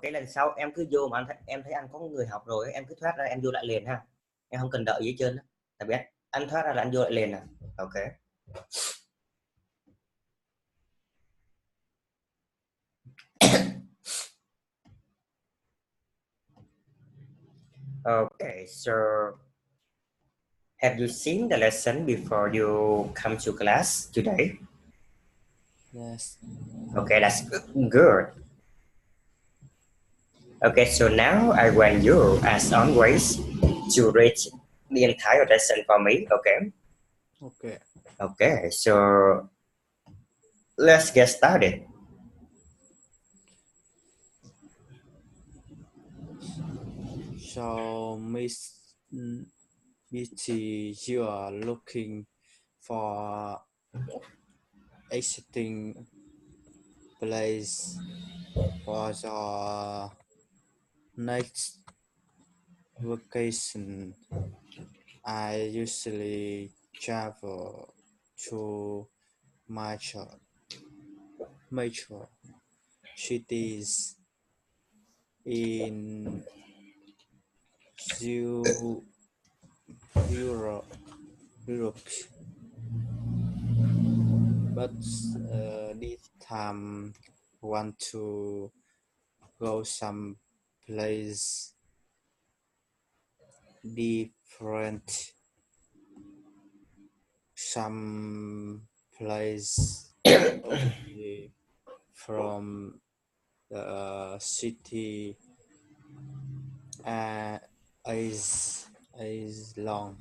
cái lần sau em cứ vô mà em thấy anh có người học rồi em cứ thoát ra em vô lại liền ha, em không cần đợi gì hết trơn á, tại biết anh thoát ra là anh vô lại liền à. Ok. Okay, so have you seen the lesson before you come to class today? Yes. Okay, that's good. Okay, so now I want you, as always, to read the entire lesson for me. Okay. Okay. Okay, so let's get started. So, Mitty, you are looking for exciting place for your next vacation. I usually travel to major cities in Eu- Europe, Europe, but this time want to go some place different, some place away from the city uh, is long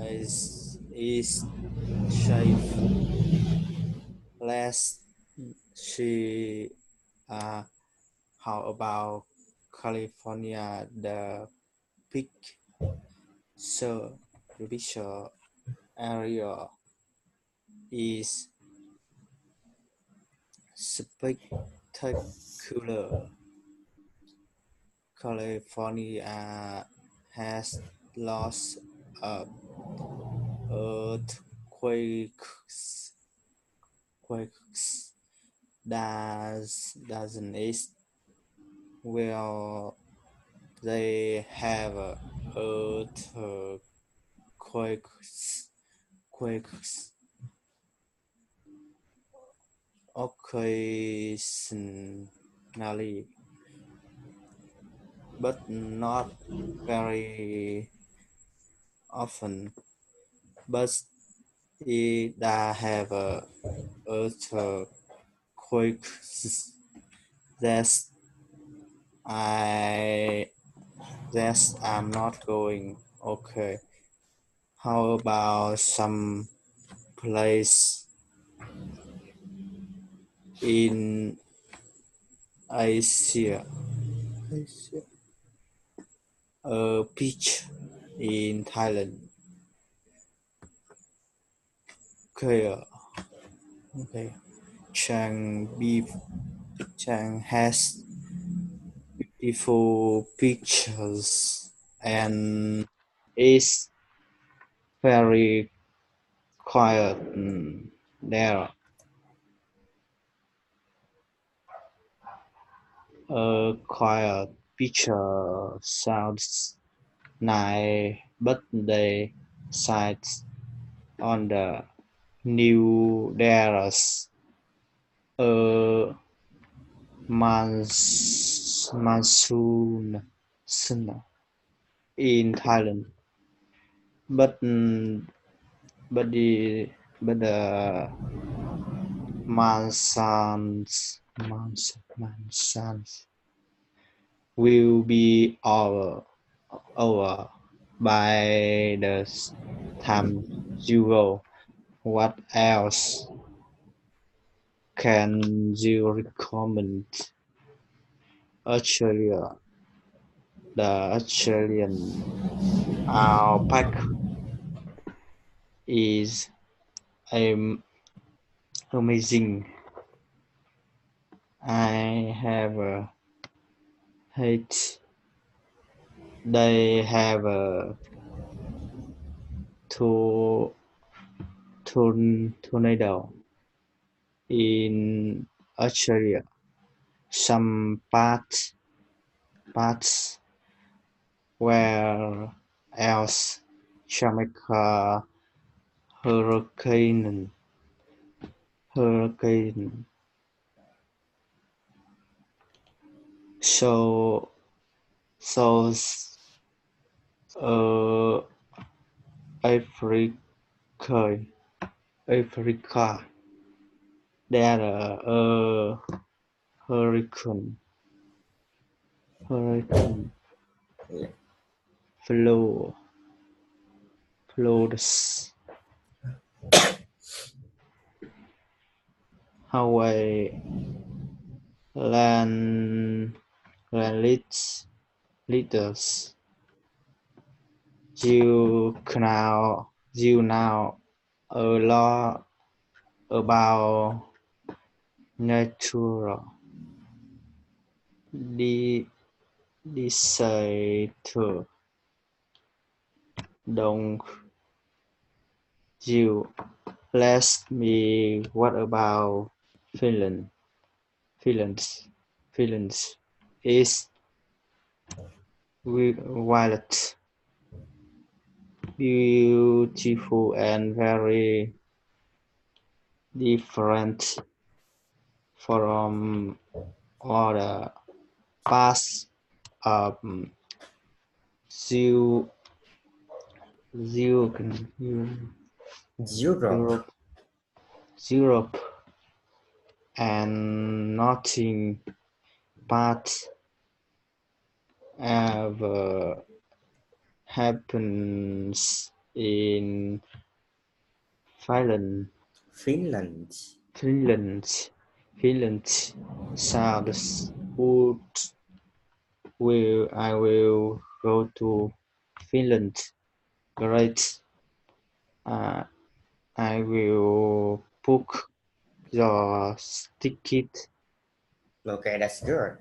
is safe. Let's see how about California, big so the picture area is spectacular. California has lots of earthquakes. Quakes. Doesn't it? Well, they have earthquakes. Quakes occasionally, but not very often. But it have earthquakes that I I'm not going. Okay. How about some place in Asia? Asia. A beach in Thailand. Okay. Okay. Chang has beautiful pictures and is very quiet there. A quiet picture sounds nice, but the sights on the new there's a monsoon in Thailand, but but the monsoons will be over by the time you go. What else can you recommend? Australia, the Australian outback is um, amazing. I have hate. They have a to, tornado in Australia. some parts where else Jamaica hurricane so uh, Africa Africa there hurricane Yeah. floods Hawaii land leaders you now a lot about natural disaster don't you let me what about Finland Finland is violet beautiful and very different from other parts of Eu- Europe. Europe and nothing but ever happens in Finland. Finland. Sounds good. I will go to Finland. Great. Uh, I will book your ticket. Okay, that's good.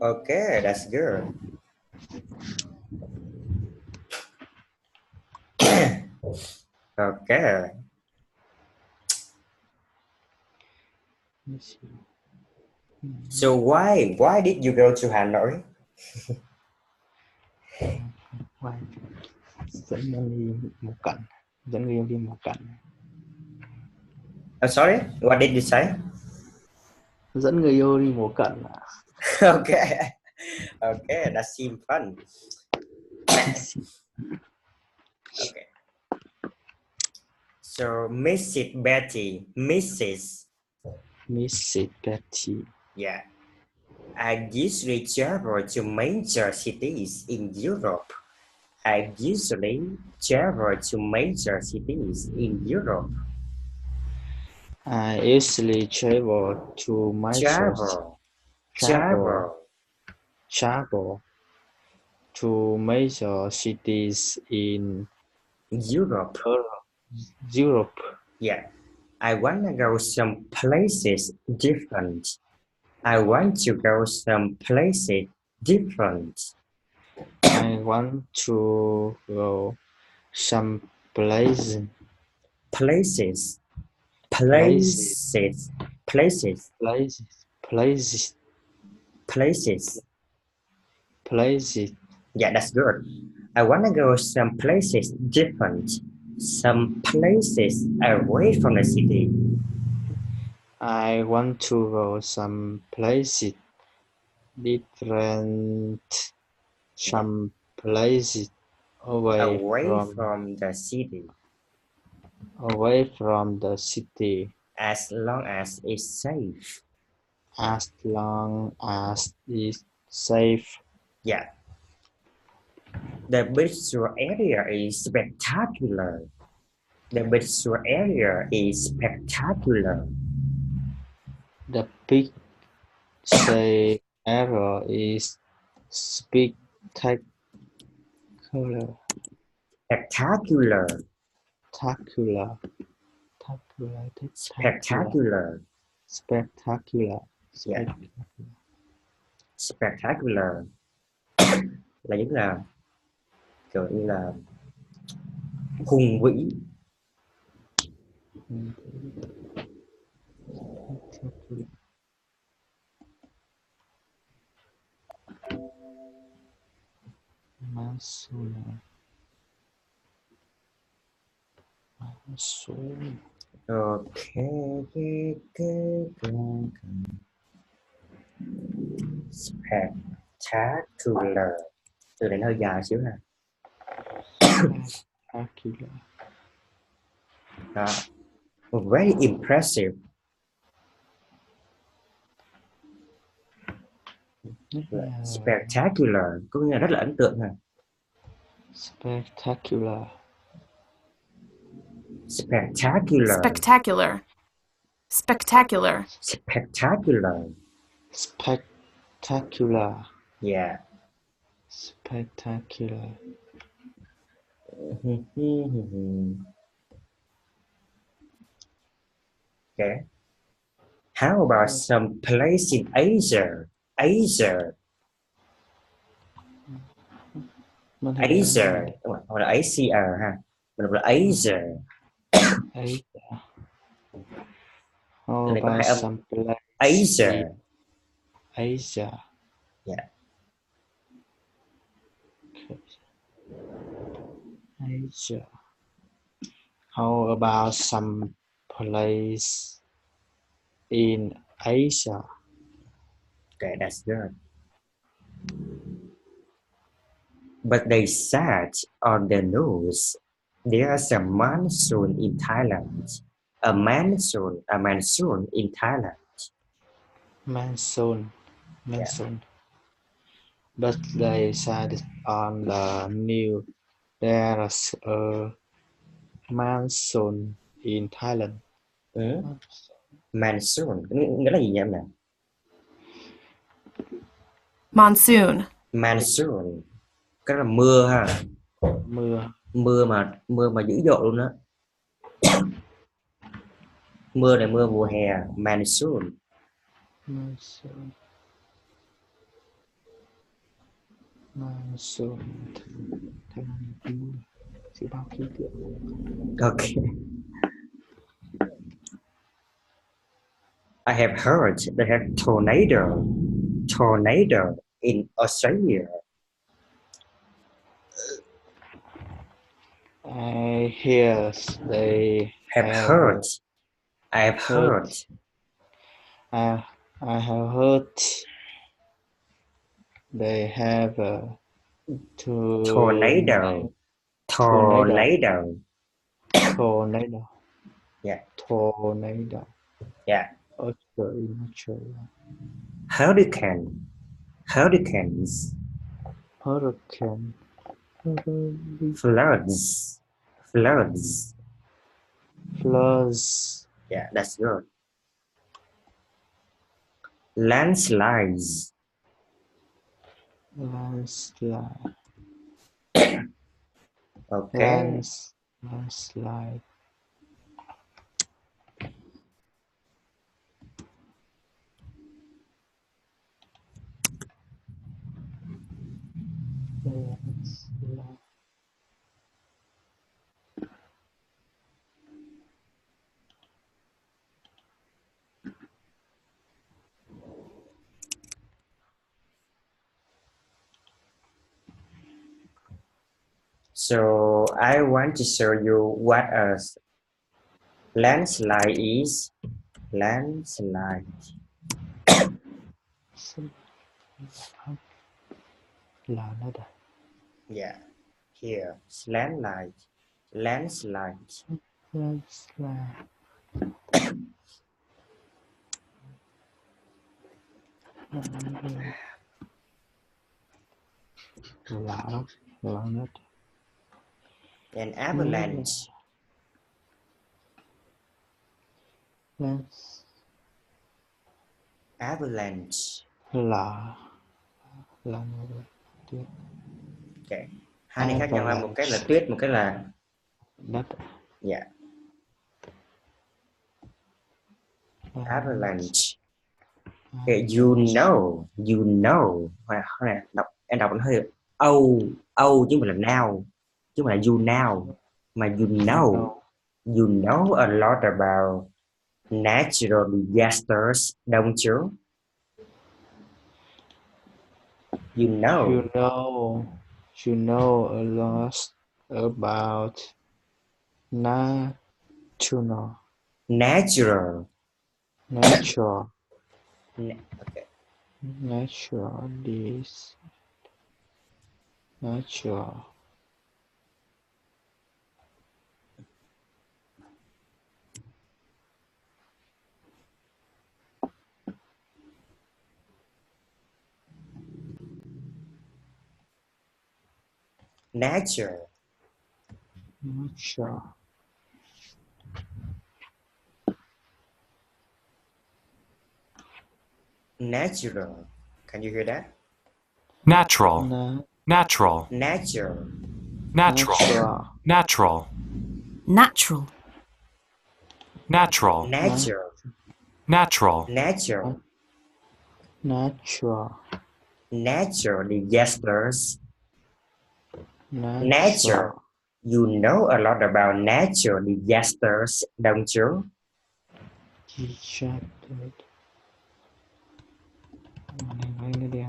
Okay, that's good. Okay. So why did you go to Hanoi? Why? Dẫn em đi một cảnh. Dẫn người yêu đi một cảnh. Sorry, what did you say? Dẫn người yêu đi một cảnh. Okay. Okay, that seems fun. Okay. So Mrs. Betty. Yeah. I usually travel to major cities in Europe. I usually travel to major cities in Europe. I usually travel to major travel to major cities in Europe. Europe. Yeah. I wanna go some places different. I want to go some places different. I want to go some places. Places. Yeah, that's good. I wanna go some places different. Some places away from the city. I want to go some places different. Some places Away from the city. away from the city. As long as it's safe. As long as it's safe. Yeah. The beachfront area is spectacular. The beachfront area is spectacular. The big say area is spectacular. Spectacular. Spectacular. Spectacular. Spectacular. Yeah. Spectacular là những là kiểu như là hùng vĩ. Monsoon. Monsoon. Okay. Spectacular. Từ này hơi dài xíu nè. Spectacular. Đó. Very impressive. Spectacular có nghĩa là rất là ấn tượng ha. Spectacular. Spectacular. Spectacular. Spectacular. Spectacular. Spectacular. Yeah. Spectacular. Okay. How about some place in Asia? Asia. Asia. Hoặc là Asia ha. Mình đọc là Asia. Asia. How Này có about hai âm. some place Asia. in Asia? Yeah. Asia. How about some place in Asia? Okay, that's good. But they said on the news there's a monsoon in Thailand. A monsoon in Thailand. Monsoon. But they said on the news there's a monsoon in Thailand. Monsoon nghĩa là gì nhỉ em nè? Monsoon. Monsoon cái là mưa ha. Mưa mà dữ dội luôn đó. Mưa này mưa mùa hè. Monsoon. Dự báo khí tượng. Okay. I have heard they have tornado in Australia. I hear they I have heard. I have heard they have a tornado. Yeah. Tornado. Yeah. Australia. Hurricanes. Hurricane. Floods. Yeah, that's good. Landslides. Okay. Landslide. So I want to show you what a landslide is. Landslide. Yeah. Here. Landslide. An avalanche. Avalanche. Okay. Hai này khác nhau là một cái là tuyết, một cái là đất. Yeah. Avalanche. Okay, you know. Em đọc nó hơi Âu chứ không phải là now, chứ không phải là you now, mà you know a lot about natural disasters, don't you? You know. You know a lot about natural Natural. nature Okay. natural this natural Nature. natural Natural. Can you hear that? Natural. na Natural. Nature. Natural. natural Natural. Natural. Natural. Nature. Natural. Nature. natural Natural disasters. Nature. natural You know a lot about natural disasters, don't you? disaster này nó đen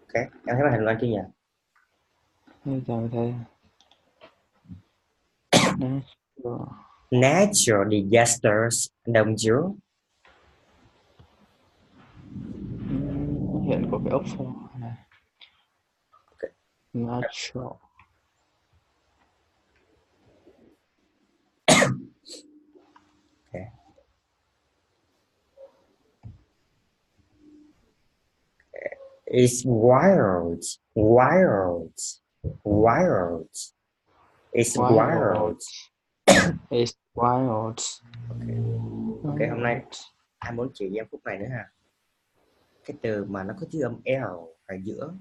Ok, em thấy màn hình lên chưa nhỉ? bây giờ thấy natural Natural disasters, don't you? hiện có cái ốc phô này Ok. natural Okay. It's wild. Wild. Wild. It's wild. It's wild Ok, hôm nay anh muốn chỉ em phút này nữa ha. Cái từ mà nó có chữ âm L ở giữa.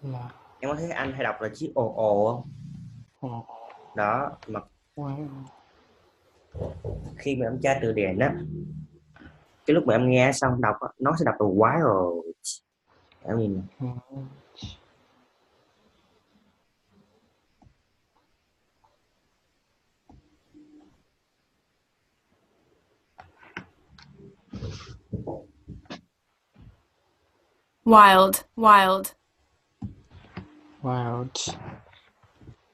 là Em có thấy anh hay đọc là chữ ồ ồ không? Đó, mà wild khi mà em tra từ điển á, cái lúc mà em nghe xong đọc á, nó sẽ đọc là wild. Em nhìn này. Wild. Wild. wild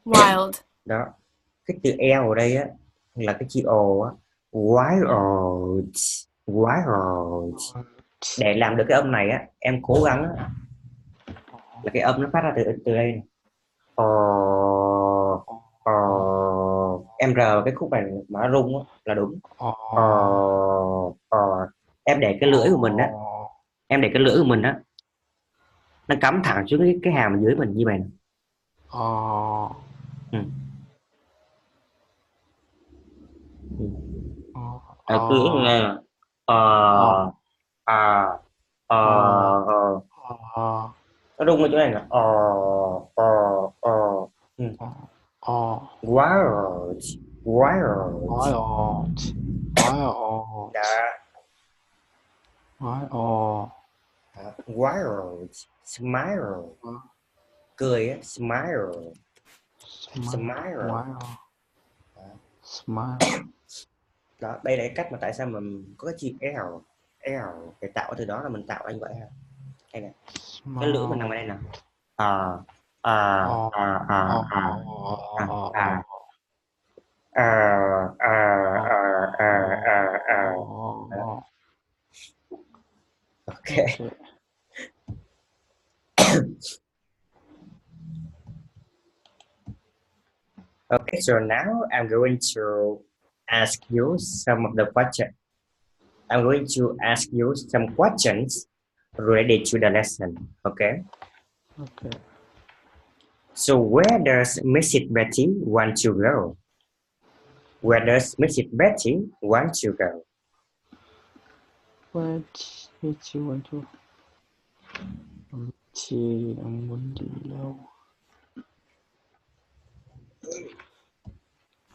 Wild. Đó, cái từ L ở đây á là cái chữ ồ á, wild. Wild. Để làm được cái âm này á, em cố gắng á, là cái âm nó phát ra từ đây này. Em rờ cái khúc này mà nó rung á, là đúng. Em để cái lưỡi của mình á, nó cắm thẳng xuống cái hàm ở dưới mình như vậy nè. Cứ nghe là nó rung ở chỗ này nè. Wild. Đó. Wild. Smile. Cười á, smile. Đó, đây là cái cách mà tại sao mình có cái chữ L để tạo từ đó là mình tạo ra như vậy ha. Đây nè, cái lưỡi mình nằm ở đây nè. Okay. Okay, so now I'm going to ask you some of the questions. I'm going to ask you some questions related to the lesson. Okay. So where does Mrs. Betty want to go? Where does Mrs. Betty want to go? Where did you want to? Chị đang muốn đi đâu?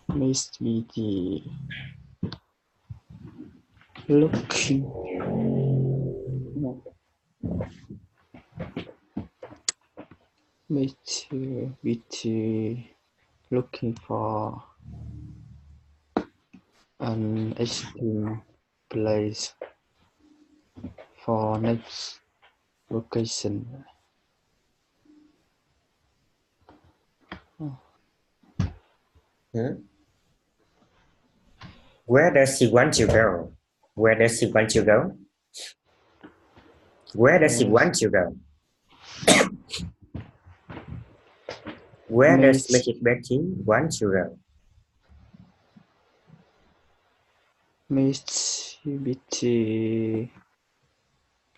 Miss Betty looking Miss Betty looking for an ice cream place for next vacation. Hmm? Where does he want to go? Where does he want to go? Where does he Yes. want to go? Where does Mrs. Betty want to go? Mitsubishi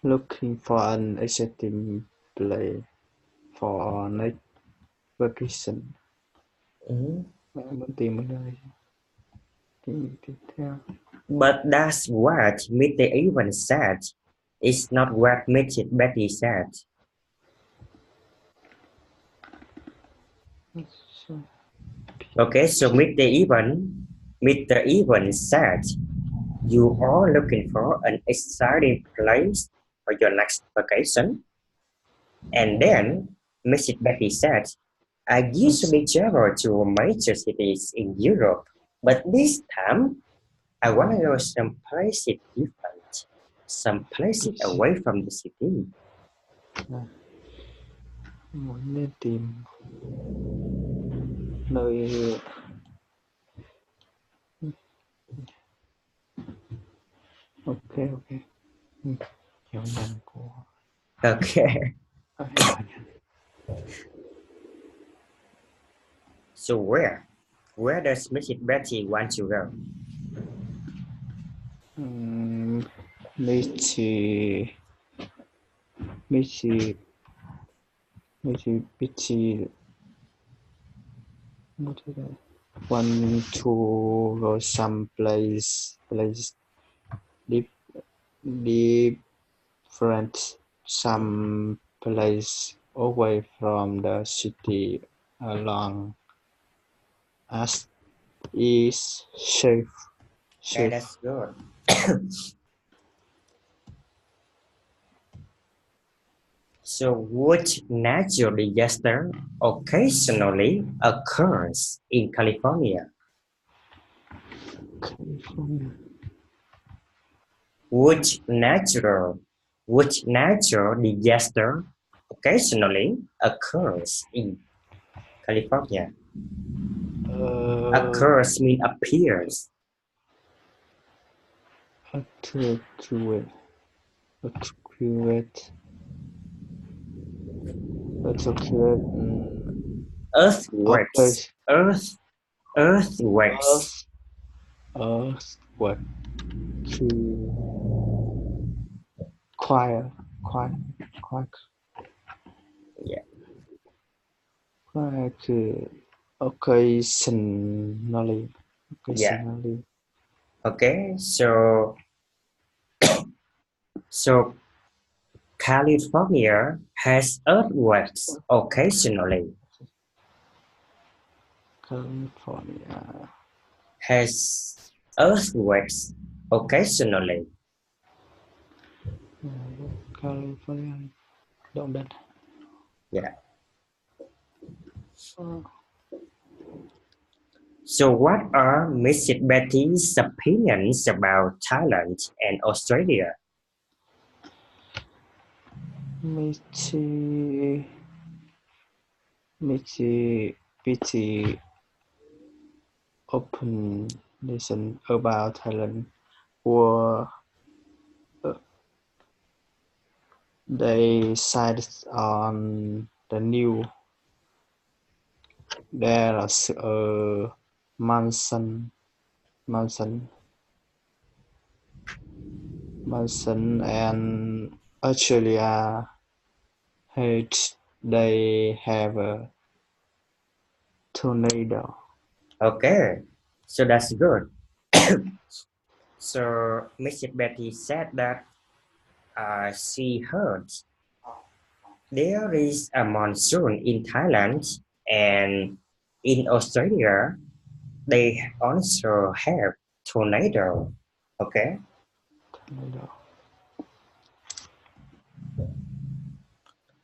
looking for an exciting place for next vacation. Bạn muốn tìm một nơi tìm tiếp theo. But that's what Mr. Evans said. It's not what Mrs. Betty said. Okay, so Mr. Evans said, you are looking for an exciting place for your next vacation. And then Mrs. Betty said, I usually travel to major cities in Europe, but this time I want to go some places different, some places away from the city. Muốn nên tìm nơi ok hiểu nhầm của Okay, hiểu nhầm. so where does Mrs. Betty want to go? Mitsubishi want to go some place different, some place away from the city along as is safe. Okay, that's good. So which natural disaster occasionally occurs in California? California. Which natural disaster occasionally occurs in California? Occurs mean appears. Accurate. Earthquakes. Earthquake. To quiet. Yeah. Quiet. Occasionally. Yeah. Okay, so California has earthquakes occasionally. California has earthquakes occasionally. California động đất. Yeah. So what are Mrs. Betty's opinions about Thailand and Australia? Mitsubishi open listen about Thailand or they decided on the new there's a Manson and Australia they have a tornado. Okay, so that's good. So Mrs. Betty said that she heard there is a monsoon in Thailand and in Australia they also have tornado. Okay. Tornado.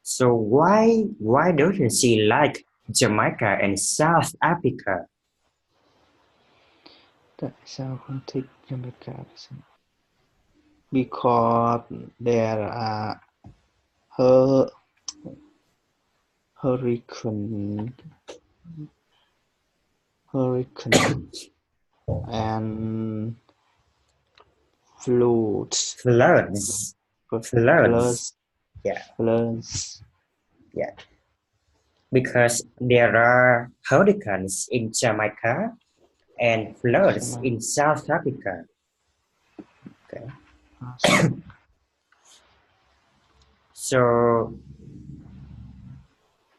So why doesn't she like Jamaica and South Africa? Tại sao không thích Jamaica? because there are hur- hurricane and floods. Floods. Floods. Yeah. Floods. Yeah. Because there are hurricanes in Jamaica and floods in South Africa. Okay.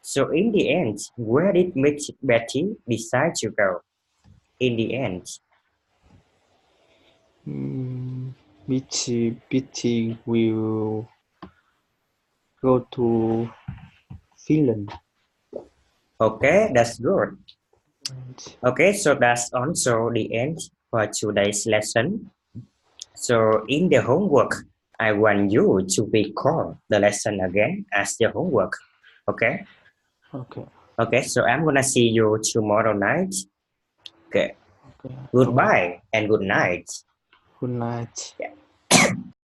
So in the end, where did Betty decide to go? In the end, Betty will go to Finland. okay, that's good. Okay, so that's also the end for today's lesson. So in the homework, I want you to record the lesson again as the homework. Okay? Okay. Okay, so I'm gonna see you tomorrow night. Okay. Okay. Goodbye and good night. Good night. Yeah.